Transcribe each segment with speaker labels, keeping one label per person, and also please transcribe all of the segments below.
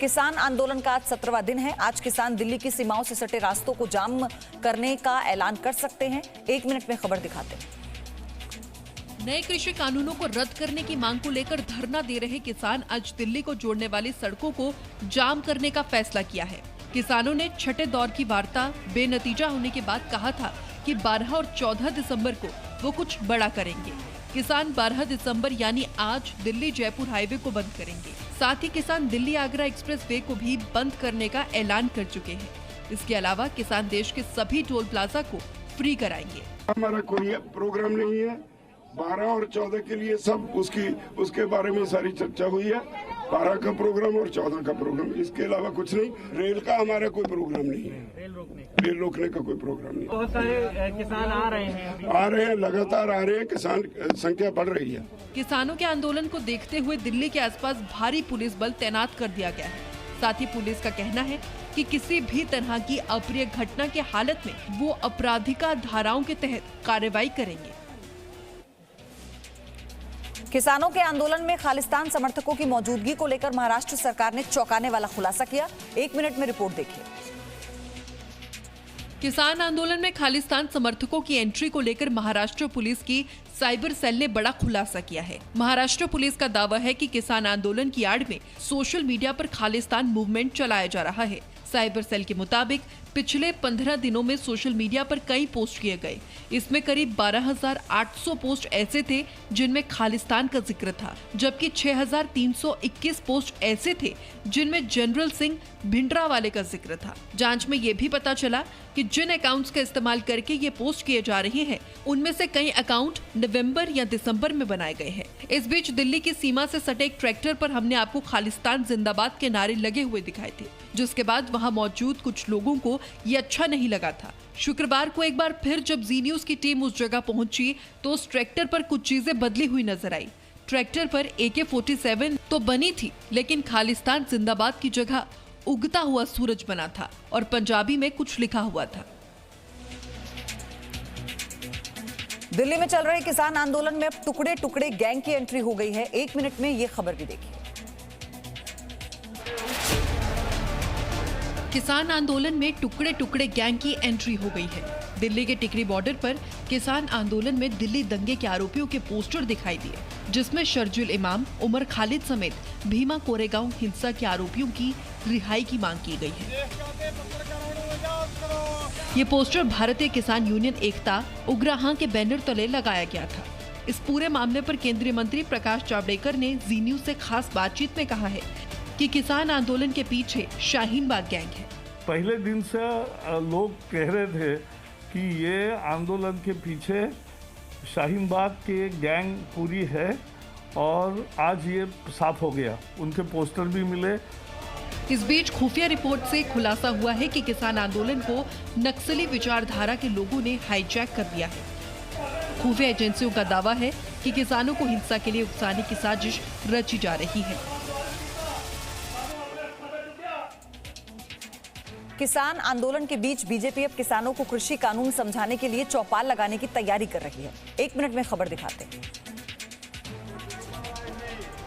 Speaker 1: किसान आंदोलन का आज 17वां दिन है। आज किसान दिल्ली की सीमाओं से सटे रास्तों को जाम करने का ऐलान कर सकते हैं। 1 मिनट में खबर दिखाते हैं।
Speaker 2: नए कृषि कानूनों को रद्द करने की मांग को लेकर धरना दे रहे किसान आज दिल्ली को जोड़ने वाली सड़कों को जाम करने का फैसला किया है। किसानों ने छठे दौर की वार्ता बेनतीजा होने के बाद कहा था कि 12 और 14 दिसंबर को वो कुछ बड़ा करेंगे। किसान 12 दिसंबर यानी आज दिल्ली जयपुर हाईवे को बंद करेंगे। साथ ही किसान दिल्ली आगरा एक्सप्रेस वे को भी बंद करने का ऐलान कर चुके हैं। इसके अलावा किसान देश के सभी टोल प्लाजा को फ्री कराएंगे।
Speaker 3: हमारा कोई प्रोग्राम नहीं है। 12 और 14 के लिए सब उसके बारे में सारी चर्चा हुई है। 12 का प्रोग्राम और 14 का प्रोग्राम, इसके अलावा कुछ नहीं। रेल का हमारा कोई प्रोग्राम नहीं है। रेल रोकने का कोई प्रोग्राम नहीं।
Speaker 4: बहुत सारे किसान आ रहे हैं,
Speaker 3: लगातार आ रहे हैं। किसान संख्या बढ़ रही है।
Speaker 2: किसानों के आंदोलन को देखते हुए दिल्ली के आसपास भारी पुलिस बल तैनात कर दिया गया है। साथ ही पुलिस का कहना है कि किसी भी तरह की अप्रिय घटना की हालत में वो आपराधिक धाराओं के तहत कार्रवाई करेंगे।
Speaker 1: किसानों के आंदोलन में खालिस्तान समर्थकों की मौजूदगी को लेकर महाराष्ट्र सरकार ने चौंकाने वाला खुलासा किया। 1 मिनट में रिपोर्ट देखिए।
Speaker 2: किसान आंदोलन में खालिस्तान समर्थकों की एंट्री को लेकर महाराष्ट्र पुलिस की साइबर सेल ने बड़ा खुलासा किया है। महाराष्ट्र पुलिस का दावा है कि किसान आंदोलन की आड़ में सोशल मीडिया पर खालिस्तान मूवमेंट चलाया जा रहा है। साइबर सेल के मुताबिक पिछले 15 दिनों में सोशल मीडिया पर कई पोस्ट किए गए। इसमें करीब 12,800 पोस्ट ऐसे थे जिनमें खालिस्तान का जिक्र था, जबकि 6,321 पोस्ट ऐसे थे जिनमें जनरल सिंह भिंडरावाले का जिक्र था। जांच में ये भी पता चला कि जिन अकाउंट्स का इस्तेमाल करके ये पोस्ट किए जा रहे हैं, उनमें से कई अकाउंट नवंबर या दिसंबर में बनाए गए हैं। इस बीच दिल्ली की सीमा से सटे एक ट्रैक्टर पर हमने आपको खालिस्तान जिंदाबाद के नारे लगे हुए दिखाए थे, जिसके बाद वहां मौजूद कुछ लोगों को ये अच्छा नहीं लगा था। शुक्रवार को एक बार फिर जब जी न्यूज की टीम उस जगह पहुंची तो उस ट्रैक्टर पर कुछ चीजें बदली हुई नजर आई। ट्रैक्टर पर AK-47 तो बनी थी, लेकिन खालिस्तान जिंदाबाद की जगह उगता हुआ सूरज बना था और पंजाबी में कुछ लिखा हुआ था।
Speaker 1: दिल्ली में चल रहे किसान आंदोलन में अब टुकड़े टुकड़े गैंग की एंट्री हो गई है। 1 मिनट में ये खबर भी देखिए।
Speaker 2: किसान आंदोलन में टुकड़े टुकड़े गैंग की एंट्री हो गई है। दिल्ली के टिकरी बॉर्डर पर किसान आंदोलन में दिल्ली दंगे के आरोपियों के पोस्टर दिखाई दिए, जिसमें शर्जील इमाम, उमर खालिद समेत भीमा कोरेगांव हिंसा के आरोपियों की रिहाई की मांग की गई है। ये पोस्टर भारतीय किसान यूनियन एकता उग्राहां के बैनर तले लगाया गया था। इस पूरे मामले पर केंद्रीय मंत्री प्रकाश जावड़ेकर ने जी न्यूज से खास बातचीत में कहा है कि किसान आंदोलन के पीछे शाहीन बाग गैंग है।
Speaker 5: पहले दिन से लोग कह रहे थे कि ये आंदोलन के पीछे शाहीन बाग के गैंग पूरी है और आज ये साफ हो गया। उनके पोस्टर भी मिले।
Speaker 2: इस बीच खुफिया रिपोर्ट से खुलासा हुआ है कि किसान आंदोलन को नक्सली विचारधारा के लोगों ने हाईजैक कर दिया है। खुफिया एजेंसियों का दावा है कि किसानों को हिंसा के लिए उकसाने की साजिश रची जा रही है।
Speaker 1: किसान आंदोलन के बीच बीजेपी अब किसानों को कृषि कानून समझाने के लिए चौपाल लगाने की तैयारी कर रही है। 1 मिनट में खबर दिखाते हैं।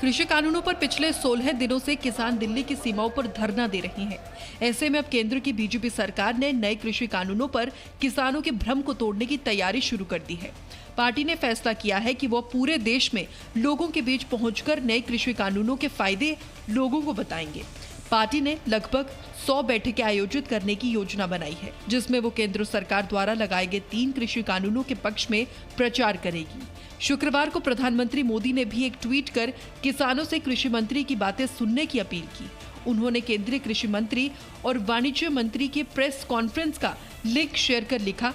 Speaker 2: कृषि कानूनों पर पिछले 16 दिनों से किसान दिल्ली की सीमाओं पर धरना दे रहे हैं। ऐसे में अब केंद्र की बीजेपी सरकार ने नए कृषि कानूनों पर किसानों के भ्रम को तोड़ने की तैयारी शुरू कर दी है। पार्टी ने फैसला किया है कि वो पूरे देश में लोगों के बीच पहुंचकर नए कृषि कानूनों के फायदे लोगों को बताएंगे। पार्टी ने लगभग 100 बैठकें आयोजित करने की योजना बनाई है, जिसमें वो केंद्र सरकार द्वारा लगाए गए 3 कृषि कानूनों के पक्ष में प्रचार करेगी। शुक्रवार को प्रधानमंत्री मोदी ने भी एक ट्वीट कर किसानों से कृषि मंत्री की बातें सुनने की अपील की। उन्होंने केंद्रीय कृषि मंत्री और वाणिज्य मंत्री के प्रेस कॉन्फ्रेंस का लिंक शेयर कर लिखा,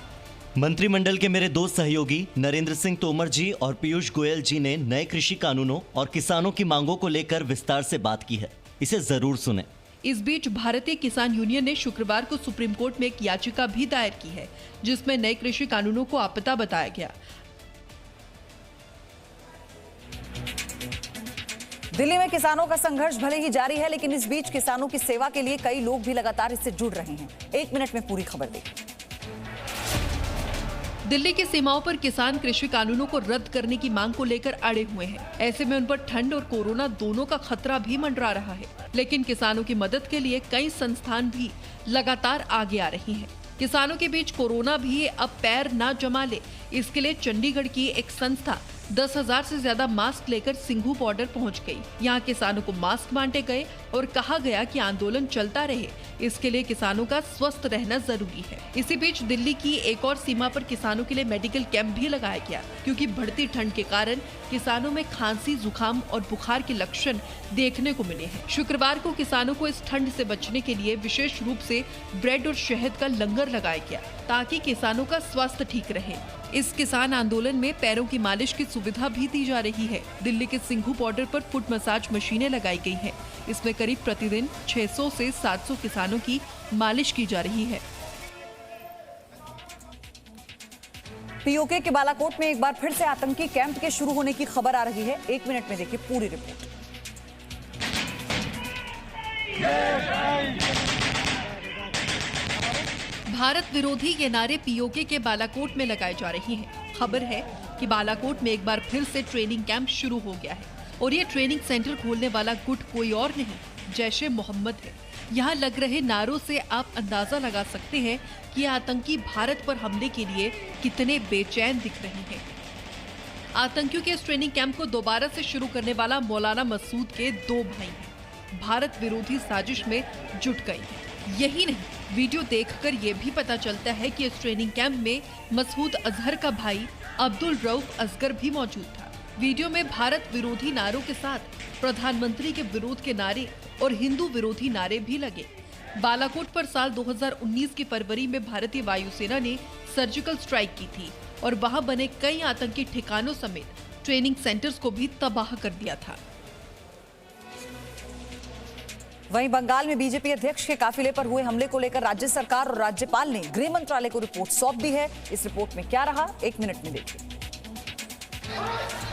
Speaker 6: मंत्रिमंडल के मेरे 2 सहयोगी नरेंद्र सिंह तोमर जी और पीयूष गोयल जी ने नए कृषि कानूनों और किसानों की मांगों को लेकर विस्तार से बात की है। इसे जरूर सुनें।
Speaker 2: इस बीच भारतीय किसान यूनियन ने शुक्रवार को सुप्रीम कोर्ट में एक याचिका भी दायर की है, जिसमें नए कृषि कानूनों को आपदा बताया गया।
Speaker 1: दिल्ली में किसानों का संघर्ष भले ही जारी है, लेकिन इस बीच किसानों की सेवा के लिए कई लोग भी लगातार इससे जुड़ रहे हैं। 1 मिनट में पूरी खबर देखिए।
Speaker 2: दिल्ली की सीमाओं पर किसान कृषि कानूनों को रद्द करने की मांग को लेकर अड़े हुए हैं। ऐसे में उन पर ठंड और कोरोना दोनों का खतरा भी मंडरा रहा है। लेकिन किसानों की मदद के लिए कई संस्थान भी लगातार आगे आ रही हैं। किसानों के बीच कोरोना भी अब पैर ना जमा ले, इसके लिए चंडीगढ़ की एक संस्था 10,000 से ज्यादा मास्क लेकर सिंघू बॉर्डर पहुंच गई। यहाँ किसानों को मास्क बांटे गए और कहा गया कि आंदोलन चलता रहे, इसके लिए किसानों का स्वस्थ रहना जरूरी है। इसी बीच दिल्ली की एक और सीमा पर किसानों के लिए मेडिकल कैंप भी लगाया गया, क्योंकि बढ़ती ठंड के कारण किसानों में खांसी, जुकाम और बुखार के लक्षण देखने को मिले हैं। शुक्रवार को किसानों को इस ठंड से बचने के लिए विशेष रूप से ब्रेड और शहद का लंगर लगाया गया, ताकि किसानों का स्वास्थ्य ठीक रहे। इस किसान आंदोलन में पैरों की मालिश की सुविधा भी दी जा रही है। दिल्ली के सिंघू बॉर्डर पर फुट मसाज मशीनें लगाई गई हैं। इसमें करीब प्रतिदिन 600 से 700 किसानों की मालिश की जा रही है।
Speaker 1: पीओके के बालाकोट में एक बार फिर से आतंकी कैंप के शुरू होने की खबर आ रही है। 1 मिनट में देखिए पूरी रिपोर्ट।
Speaker 2: भारत विरोधी ये नारे पीओके के बालाकोट में लगाए जा रहे हैं। खबर है कि बालाकोट में एक बार फिर से ट्रेनिंग कैंप शुरू हो गया है और ये ट्रेनिंग सेंटर खोलने वाला गुट कोई और नहीं, जैश-ए मोहम्मद है। यहाँ लग रहे नारों से आप अंदाजा लगा सकते हैं कि आतंकी भारत पर हमले के लिए कितने बेचैन दिख रहे हैं। आतंकियों के इस ट्रेनिंग कैंप को दोबारा से शुरू करने वाला मौलाना मसूद के 2 भाई हैं। भारत विरोधी साजिश में जुट गए हैं। यही नहीं, वीडियो देखकर ये भी पता चलता है कि इस ट्रेनिंग कैंप में मसूद अजहर का भाई अब्दुल रऊफ असगर भी मौजूद था। वीडियो में भारत विरोधी नारों के साथ प्रधानमंत्री के विरोध के नारे और हिंदू विरोधी नारे भी लगे। बालाकोट पर साल 2019 की फरवरी में भारतीय वायुसेना ने सर्जिकल स्ट्राइक की थी और वहां बने कई आतंकी ठिकानों समेत ट्रेनिंग सेंटर्स को भी तबाह कर दिया था।
Speaker 1: वहीं बंगाल में बीजेपी अध्यक्ष के काफिले पर हुए हमले को लेकर राज्य सरकार और राज्यपाल ने गृह मंत्रालय को रिपोर्ट सौंप दी है। इस रिपोर्ट में क्या रहा, 1 मिनट में देखिए।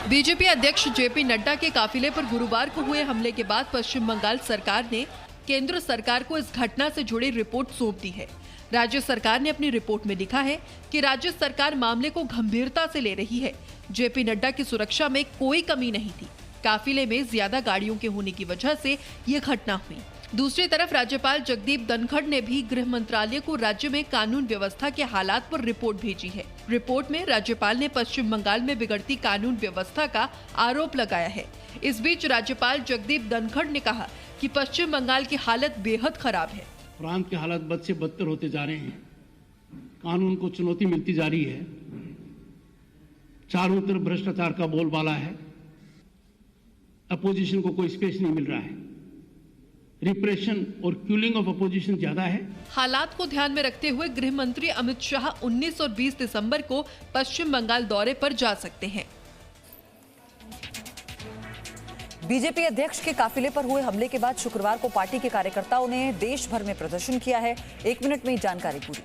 Speaker 2: बीजेपी अध्यक्ष जेपी नड्डा के काफिले पर गुरुवार को हुए हमले के बाद पश्चिम बंगाल सरकार ने केंद्र सरकार को इस घटना से जुड़ी रिपोर्ट सौंप दी है। राज्य सरकार ने अपनी रिपोर्ट में लिखा है कि राज्य सरकार मामले को गंभीरता से ले रही है। जेपी नड्डा की सुरक्षा में कोई कमी नहीं थी। काफिले में ज्यादा गाड़ियों के होने की वजह से ये घटना हुई। दूसरी तरफ राज्यपाल जगदीप धनखड़ ने भी गृह मंत्रालय को राज्य में कानून व्यवस्था के हालात पर रिपोर्ट भेजी है। रिपोर्ट में राज्यपाल ने पश्चिम बंगाल में बिगड़ती कानून व्यवस्था का आरोप लगाया है। इस बीच राज्यपाल जगदीप धनखड़ ने कहा कि पश्चिम बंगाल की हालत बेहद खराब है।
Speaker 7: प्रांत की हालत बद से बदतर होते जा रहे हैं, कानून को चुनौती मिलती जा रही है, चारों तरफ भ्रष्टाचार का बोलबाला है, अपोजिशन को कोई स्पेस नहीं मिल रहा है, रिप्रेशन और किलिंग ऑफ अपोजिशन ज्यादा है।
Speaker 2: हालात को ध्यान में रखते हुए गृह मंत्री अमित शाह 19 और 20 दिसंबर को पश्चिम बंगाल दौरे पर जा सकते हैं।
Speaker 1: बीजेपी अध्यक्ष के काफिले पर हुए हमले के बाद शुक्रवार को पार्टी के कार्यकर्ताओं ने देश भर में प्रदर्शन किया है। 1 मिनट में जानकारी पूरी।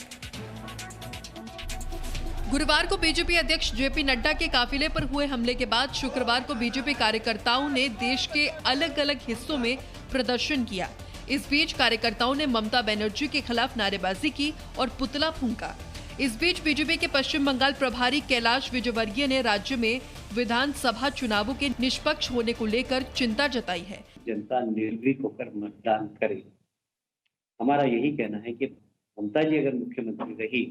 Speaker 2: गुरुवार को बीजेपी अध्यक्ष जेपी नड्डा के काफिले पर हुए हमले के बाद शुक्रवार को बीजेपी कार्यकर्ताओं ने देश के अलग अलग हिस्सों में प्रदर्शन किया। इस बीच कार्यकर्ताओं ने ममता बनर्जी के खिलाफ नारेबाजी की और पुतला फूंका। इस बीच बीजेपी के पश्चिम बंगाल प्रभारी कैलाश विजयवर्गीय ने राज्य में विधानसभा चुनावों के निष्पक्ष होने को लेकर चिंता जताई है।
Speaker 8: जनता निर्भीक होकर मतदान करे। हमारा यही कहना है कि ममता जी अगर मुख्यमंत्री रही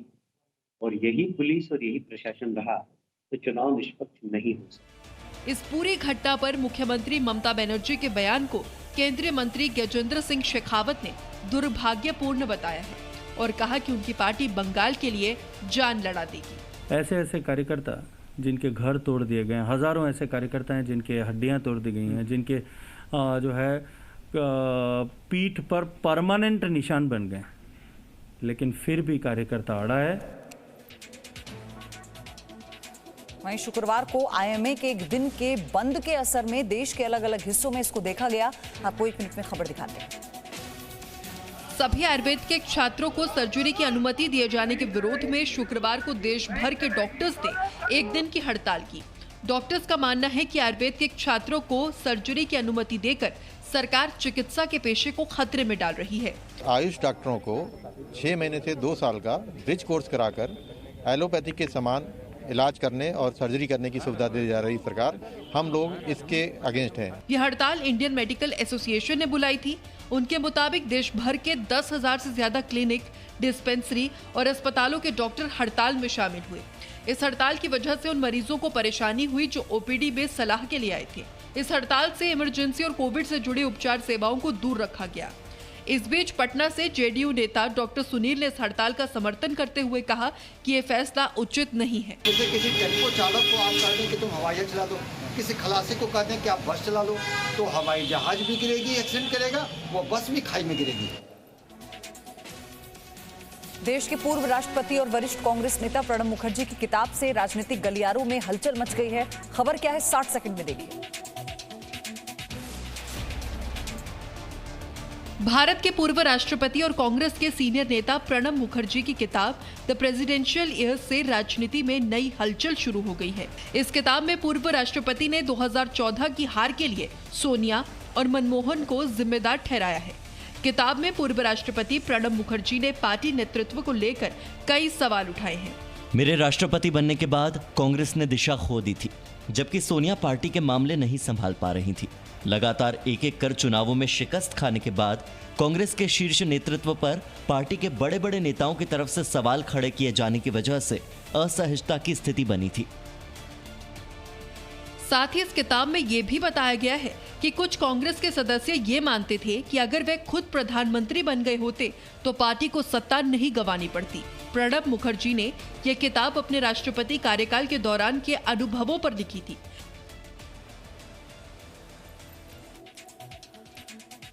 Speaker 8: और यही पुलिस और यही प्रशासन रहा तो चुनाव निष्पक्ष नहीं हो सकता।
Speaker 2: इस पूरी घटना पर मुख्यमंत्री ममता बनर्जी के बयान को केंद्रीय मंत्री गजेंद्र सिंह शेखावत ने दुर्भाग्यपूर्ण बताया है और कहा कि उनकी पार्टी बंगाल के लिए जान लड़ा देगी।
Speaker 9: ऐसे ऐसे कार्यकर्ता जिनके घर तोड़ दिए गए हैं, हजारों ऐसे कार्यकर्ता हैं जिनके हड्डियां तोड़ दी गई हैं, जिनके जो है पीठ पर परमानेंट निशान बन गए, लेकिन फिर भी कार्यकर्ता अड़ा है।
Speaker 1: वहीं शुक्रवार को आईएमए के एक दिन के बंद के असर में देश के अलग अलग हिस्सों में इसको देखा गया। आपको 1 मिनट में खबर दिखाते हैं।
Speaker 2: सभी आयुर्वेद के छात्रों को सर्जरी की अनुमति दिए जाने के विरोध में शुक्रवार को देश भर के डॉक्टर्स ने एक दिन की हड़ताल की। डॉक्टर्स का मानना है कि आयुर्वेद के छात्रों को सर्जरी की अनुमति देकर सरकार चिकित्सा के पेशे को खतरे में डाल रही है।
Speaker 10: आयुष डॉक्टरों को 6 महीने से 2 साल का ब्रिज कोर्स कराकर एलोपैथी के समान इलाज करने और सर्जरी करने की सुविधा दे जा रही सरकार, हम लोग इसके अगेंस्ट हैं।
Speaker 2: यह हड़ताल इंडियन मेडिकल एसोसिएशन ने बुलाई थी। उनके मुताबिक देश भर के 10,000 से ज्यादा क्लिनिक, डिस्पेंसरी और अस्पतालों के डॉक्टर हड़ताल में शामिल हुए। इस हड़ताल की वजह से उन मरीजों को परेशानी हुई जो ओपीडी में सलाह के लिए आए थे। इस हड़ताल से इमरजेंसी और कोविड से जुड़ी उपचार सेवाओं को दूर रखा गया। इस बीच पटना से जेडीयू नेता डॉक्टर सुनील ने इस हड़ताल का समर्थन करते हुए कहा कि ये फैसला उचित नहीं है।
Speaker 11: जैसे किसी टेम्पो चालक को आप कह दें कि तुम हवाई जहाज चला दो, किसी खलासी को कह दें कि आप बस चला लो, तो हवाई जहाज भी गिरेगी, एक्सीडेंट करेगा, वो बस भी खाई में गिरेगी।
Speaker 1: देश के पूर्व राष्ट्रपति और वरिष्ठ कांग्रेस नेता प्रणब मुखर्जी की किताब से राजनीतिक गलियारों में हलचल मच गई है। खबर क्या है, 60 सेकंड में देखिए।
Speaker 2: भारत के पूर्व राष्ट्रपति और कांग्रेस के सीनियर नेता प्रणब मुखर्जी की किताब द प्रेसिडेंशियल ईयर्स से राजनीति में नई हलचल शुरू हो गई है। इस किताब में पूर्व राष्ट्रपति ने 2014 की हार के लिए सोनिया और मनमोहन को जिम्मेदार ठहराया है। किताब में पूर्व राष्ट्रपति प्रणब मुखर्जी ने पार्टी नेतृत्व को लेकर कई सवाल उठाए हैं।
Speaker 6: मेरे राष्ट्रपति बनने के बाद कांग्रेस ने दिशा खो दी थी, जबकि सोनिया पार्टी के मामले नहीं संभाल पा रही थी। लगातार एक एक कर चुनावों में शिकस्त खाने के बाद कांग्रेस के शीर्ष नेतृत्व पर पार्टी के बड़े बड़े नेताओं की तरफ से सवाल खड़े किए जाने की वजह से असहजता की स्थिति बनी थी।
Speaker 2: साथ ही इस किताब में ये भी बताया गया है कि कुछ कांग्रेस के सदस्य ये मानते थे कि अगर वे खुद प्रधानमंत्री बन गए होते तो पार्टी को सत्ता नहीं गंवानी पड़ती। प्रणब मुखर्जी ने यह किताब अपने राष्ट्रपति कार्यकाल के दौरान के अनुभवों पर लिखी थी।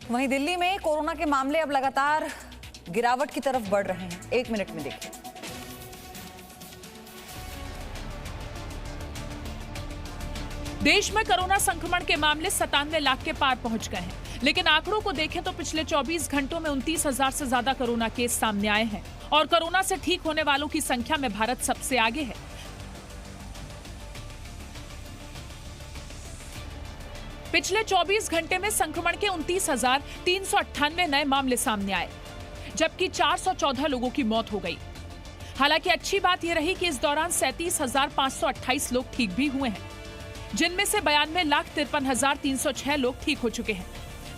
Speaker 1: वहीं दिल्ली में कोरोना के मामले अब लगातार गिरावट की तरफ बढ़ रहे हैं। 1 मिनट में देखिए।
Speaker 12: देश में कोरोना संक्रमण के मामले 97 लाख के पार पहुंच गए हैं, लेकिन आंकड़ों को देखें तो पिछले 24 घंटों में 29,000 से ज्यादा कोरोना केस सामने आए हैं और कोरोना से ठीक होने वालों की संख्या में भारत सबसे आगे है। पिछले 24 घंटे में संक्रमण के 29,398 नए मामले सामने आए, जबकि 414 लोगों की मौत हो गई। हालांकि अच्छी बात यह रही कि इस दौरान 37,528 लोग ठीक भी हुए हैं, जिनमें से 92,53,306 लोग ठीक हो चुके हैं।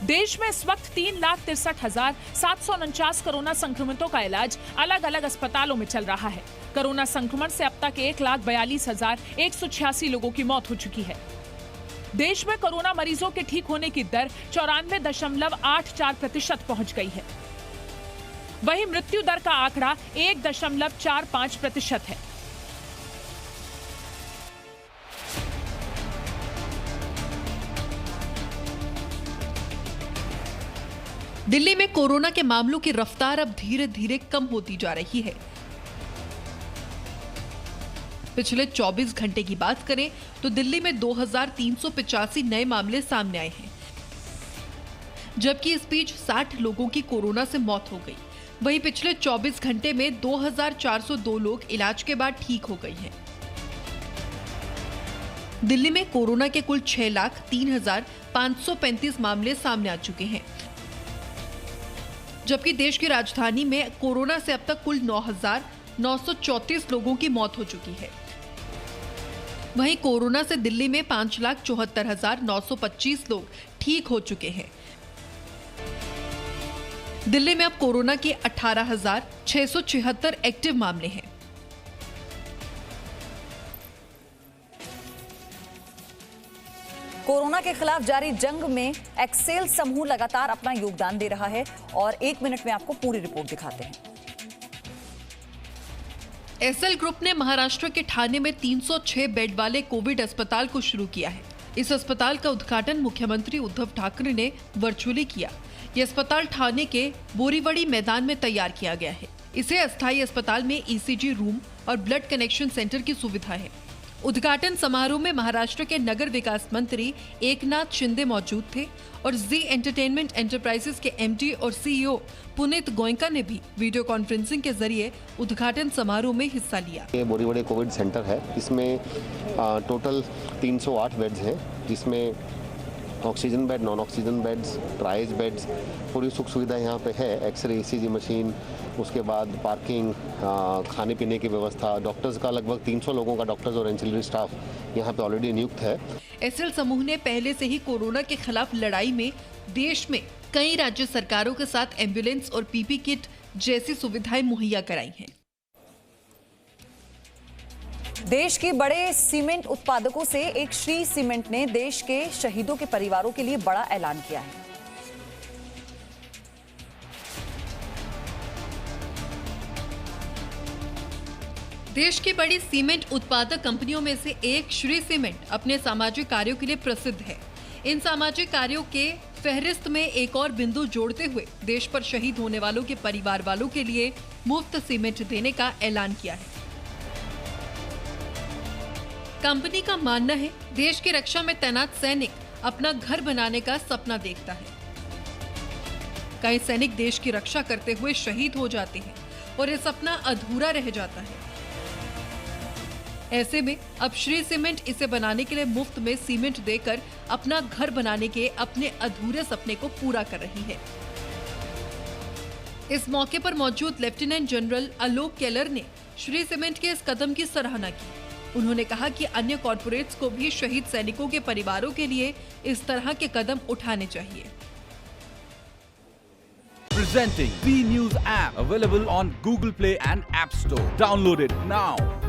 Speaker 12: देश में इस वक्त 3,63,749 कोरोना संक्रमितों का इलाज अलग अलग अस्पतालों में चल रहा है। कोरोना संक्रमण से अब तक 1,42,186 लोगों की मौत हो चुकी है। देश में कोरोना मरीजों के ठीक होने की दर 94.84% पहुंच गई है। वहीं मृत्यु दर का आंकड़ा 1.45% है।
Speaker 2: दिल्ली में कोरोना के मामलों की रफ्तार अब धीरे धीरे कम होती जा रही है। पिछले 24 घंटे की बात करें तो दिल्ली में 2,385 नए मामले सामने आए हैं, जबकि इस बीच 60 लोगों की कोरोना से मौत हो गई। वहीं पिछले 24 घंटे में 2,402 लोग इलाज के बाद ठीक हो गए हैं। दिल्ली में कोरोना के कुल 6,03,535 मामले सामने आ चुके हैं, जबकि देश की राजधानी में कोरोना से अब तक कुल 9,934 लोगों की मौत हो चुकी है। वहीं कोरोना से दिल्ली में 5,74,925 लोग ठीक हो चुके हैं। दिल्ली में अब कोरोना के 18,676 एक्टिव मामले हैं।
Speaker 1: कोरोना के खिलाफ जारी जंग में एक्सेल समूह लगातार अपना योगदान दे रहा है और 1 मिनट में आपको पूरी रिपोर्ट दिखाते हैं।
Speaker 2: एसएल ग्रुप ने महाराष्ट्र के ठाणे में 306 बेड वाले कोविड अस्पताल को शुरू किया है। इस अस्पताल का उद्घाटन मुख्यमंत्री उद्धव ठाकरे ने वर्चुअली किया। यह अस्पताल ठाणे के बोरीवड़ी मैदान में तैयार किया गया है। इसे अस्थायी अस्पताल में ईसीजी रूम और ब्लड कनेक्शन सेंटर की सुविधा है। उद्घाटन समारोह में महाराष्ट्र के नगर विकास मंत्री एकनाथ शिंदे मौजूद थे और जी एंटरटेनमेंट एंटरप्राइजेस के एमडी और सीईओ पुनीत गोयंका ने भी वीडियो कॉन्फ्रेंसिंग के जरिए उद्घाटन समारोह में हिस्सा लिया।
Speaker 13: ये बोरीवड़ी कोविड सेंटर है। इसमें टोटल 308 बेड्स हैं, जिसमें oxygen bed, non oxygen beds, tries beds, पूरी सुख सुविधा यहाँ पे है। एक्सरे, ECG मशीन, उसके बाद पार्किंग, खाने पीने की व्यवस्था, डॉक्टर्स का लगभग 300 लोगों का डॉक्टर्स और एंसिलरी स्टाफ यहाँ पे ऑलरेडी नियुक्त है।
Speaker 2: एसएल समूह ने पहले से ही कोरोना के खिलाफ लड़ाई में देश में कई राज्य सरकारों के साथ एम्बुलेंस और पीपी किट जैसी सुविधाएं मुहैया कराई हैं।
Speaker 1: देश के बड़े सीमेंट उत्पादकों से एक श्री सीमेंट ने देश के शहीदों के परिवारों के लिए बड़ा ऐलान किया है।
Speaker 2: देश की बड़ी सीमेंट उत्पादक कंपनियों में से एक श्री सीमेंट अपने सामाजिक कार्यों के लिए प्रसिद्ध है। इन सामाजिक कार्यों के फहरिस्त में एक और बिंदु जोड़ते हुए देश पर शहीद होने वालों के परिवार वालों के लिए मुफ्त सीमेंट देने का ऐलान किया है। कंपनी का मानना है देश की रक्षा में तैनात सैनिक अपना घर बनाने का सपना देखता है। कई सैनिक देश की रक्षा करते हुए शहीद हो जाते हैं और ये सपना अधूरा रह जाता है। ऐसे में अब श्री सीमेंट इसे बनाने के लिए मुफ्त में सीमेंट देकर अपना घर बनाने के अपने अधूरे सपने को पूरा कर रही है। इस मौके पर मौजूद लेफ्टिनेंट जनरल आलोक केलर ने श्री सीमेंट के इस कदम की सराहना की। उन्होंने कहा कि अन्य कॉर्पोरेट्स को भी शहीद सैनिकों के परिवारों के लिए इस तरह के कदम उठाने चाहिए।
Speaker 14: Presenting B News app available on Google Play and App Store. Download it now.